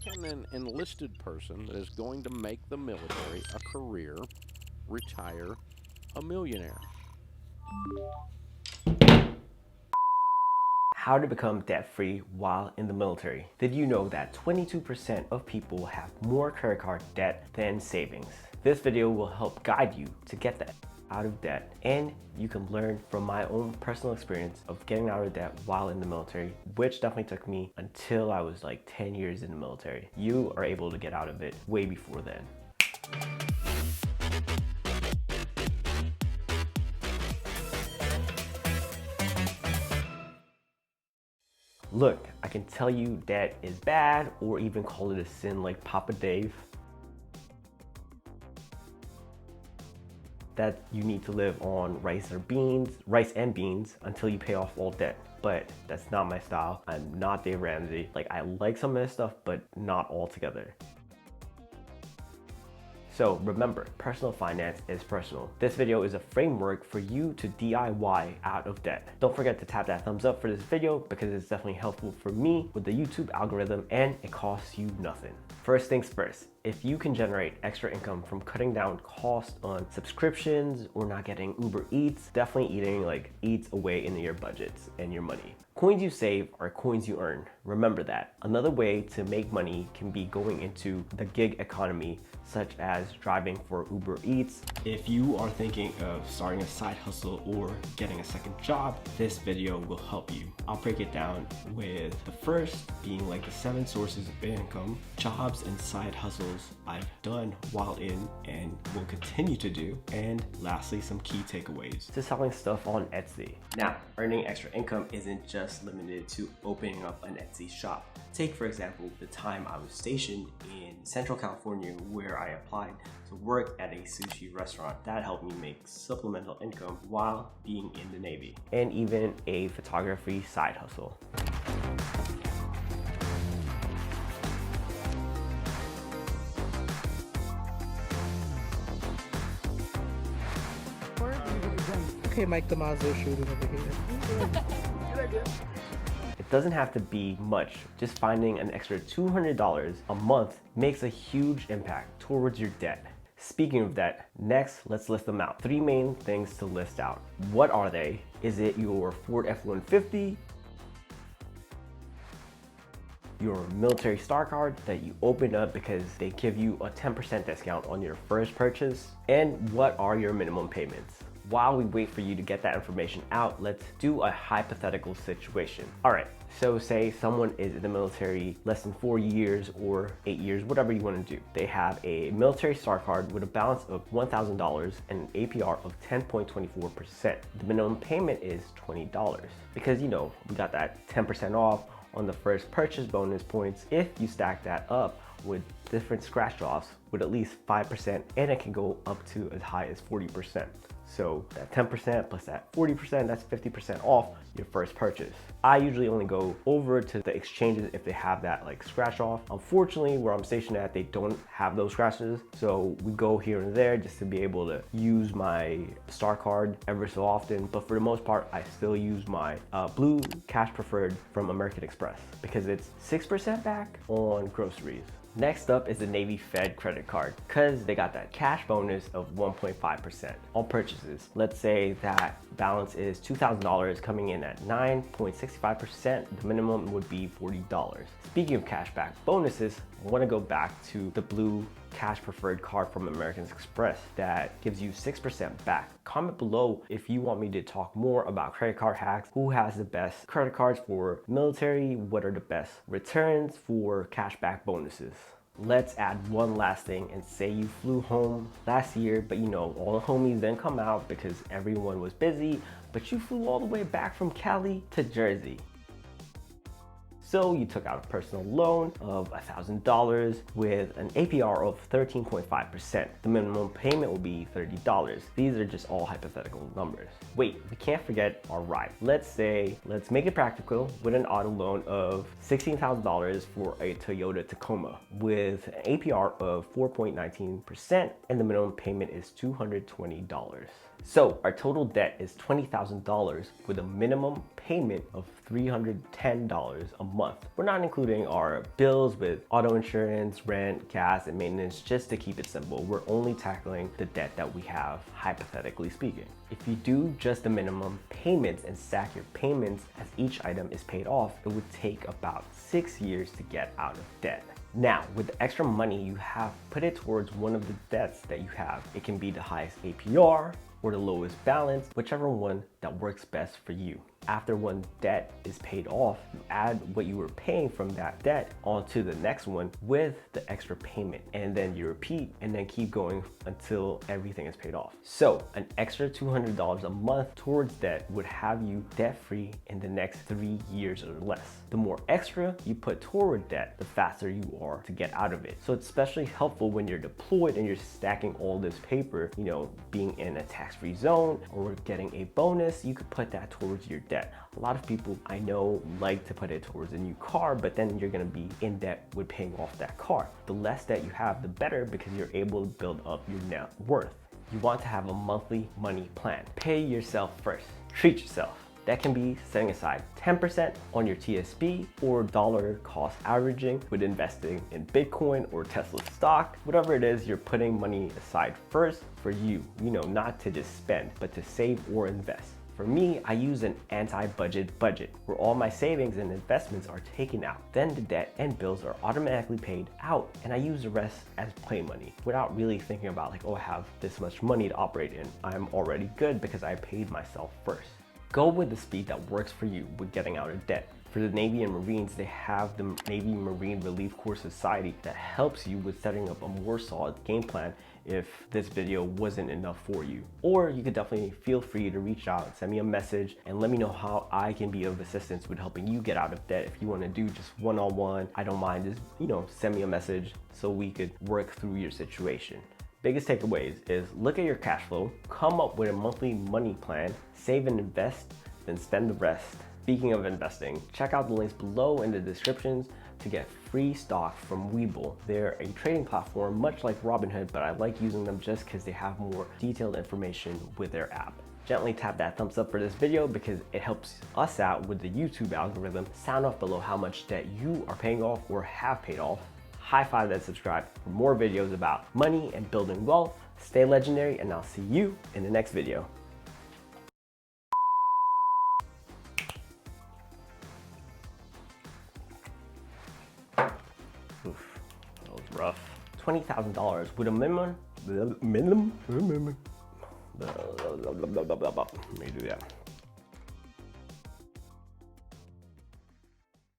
Can an enlisted person that is going to make the military a career retire a millionaire? How to become debt-free while in the military. Did you know that 22% of people have more credit card debt than savings? This video will help guide you to get that out of debt, and you can learn from my own personal experience of getting out of debt while in the military, which definitely took me until I was like 10 years in the military. You are able to get out of it way before then. Look, I can tell you debt is bad, or even call it a sin like Papa Dave. That you need to live on rice and beans until you pay off all debt. But that's not my style. I'm not Dave Ramsey. Like, I like some of this stuff, but not all together. So remember, personal finance is personal. This video is a framework for you to DIY out of debt. Don't forget to tap that thumbs up for this video because it's definitely helpful for me with the YouTube algorithm, and it costs you nothing. First things first, if you can generate extra income from cutting down costs on subscriptions or not getting Uber Eats, definitely eating like eats away into your budgets and your money. Coins you save are coins you earn. Remember that. Another way to make money can be going into the gig economy, such as driving for Uber Eats. If you are thinking of starting a side hustle or getting a second job, this video will help you. I'll break it down with the first being like the 7 sources of income, jobs and side hustles I've done while in and will continue to do, and lastly, some key takeaways to selling stuff on Etsy. Now, earning extra income isn't just limited to opening up an Etsy shop. Take, for example, the time I was stationed in Central California where I applied to work at a sushi restaurant. That helped me make supplemental income while being in the Navy. And even a photography side hustle. Okay, Mike Damazo shooting over here. It doesn't have to be much. Just finding an extra $200 a month makes a huge impact towards your debt. Speaking of debt, next let's list them out. 3 main things to list out. What are they? Is it your Ford F-150? Your military star card that you open up because they give you a 10% discount on your first purchase? And what are your minimum payments? While we wait for you to get that information out, let's do a hypothetical situation. All right, so say someone is in the military less than 4 years or 8 years, whatever you want to do. They have a military star card with a balance of $1,000 and an APR of 10.24%. The minimum payment is $20 because, you know, we got that 10% off on the first purchase bonus points. If you stack that up with different scratch offs with at least 5%, and it can go up to as high as 40%. So that 10% plus that 40%, that's 50% off your first purchase. I usually only go over to the exchanges if they have that like scratch off. Unfortunately, where I'm stationed at, they don't have those scratches. So we go here and there just to be able to use my star card every so often. But for the most part, I still use my blue cash preferred from American Express because it's 6% back on groceries. Next up is the Navy Fed credit card, because they got that cash bonus of 1.5% on purchases. Let's say that balance is $2,000 coming in at 9.65%. The minimum would be $40. Speaking of cashback bonuses, I want to go back to the blue cash preferred card from American Express that gives you 6% back. Comment below if you want me to talk more about credit card hacks, who has the best credit cards for military, what are the best returns for cashback bonuses. Let's add one last thing and say you flew home last year, but you know, all the homies didn't come out because everyone was busy, but you flew all the way back from Cali to Jersey. So you took out a personal loan of $1,000 with an APR of 13.5%. The minimum payment will be $30. These are just all hypothetical numbers. Wait, we can't forget our ride. Let's make it practical with an auto loan of $16,000 for a Toyota Tacoma with an APR of 4.19%, and the minimum payment is $220. So our total debt is $20,000 with a minimum payment of $310 a month. We're not including our bills with auto insurance, rent, gas, and maintenance. Just to keep it simple, we're only tackling the debt that we have, hypothetically speaking. If you do just the minimum payments and stack your payments as each item is paid off, it would take about 6 years to get out of debt. Now, with the extra money you have, put it towards one of the debts that you have. It can be the highest APR or the lowest balance, whichever one that works best for you. After one debt is paid off, you add what you were paying from that debt onto the next one with the extra payment. And then you repeat and then keep going until everything is paid off. So an extra $200 a month towards debt would have you debt-free in the next 3 years or less. The more extra you put toward debt, the faster you are to get out of it. So it's especially helpful when you're deployed and you're stacking all this paper, being in a tax-free zone or getting a bonus, you could put that towards your debt. A lot of people I know like to put it towards a new car, but then you're gonna be in debt with paying off that car. The less debt you have, the better, because you're able to build up your net worth. You want to have a monthly money plan. Pay yourself first. Treat yourself. That can be setting aside 10% on your TSP or dollar cost averaging with investing in Bitcoin or Tesla stock. Whatever it is, you're putting money aside first for you, not to just spend, but to save or invest. For me, I use an anti-budget budget where all my savings and investments are taken out. Then the debt and bills are automatically paid out, and I use the rest as play money without really thinking about I have this much money to operate in. I'm already good because I paid myself first. Go with the speed that works for you with getting out of debt. For the Navy and Marines, they have the Navy Marine Relief Corps Society that helps you with setting up a more solid game plan if this video wasn't enough for you. Or you could definitely feel free to reach out, send me a message, and let me know how I can be of assistance with helping you get out of debt. If you want to do just one-on-one, I don't mind. Just, send me a message so we could work through your situation. Biggest takeaways is look at your cash flow, come up with a monthly money plan, save and invest, then spend the rest. Speaking of investing, check out the links below in the descriptions to get free stock from Webull. They're a trading platform much like Robinhood, but I like using them just because they have more detailed information with their app. Gently tap that thumbs up for this video because it helps us out with the YouTube algorithm. Sound off below how much debt you are paying off or have paid off. High five that subscribe for more videos about money and building wealth. Stay legendary, and I'll see you in the next video. Oof, that was rough. $20,000 with a minimum. Let me do that.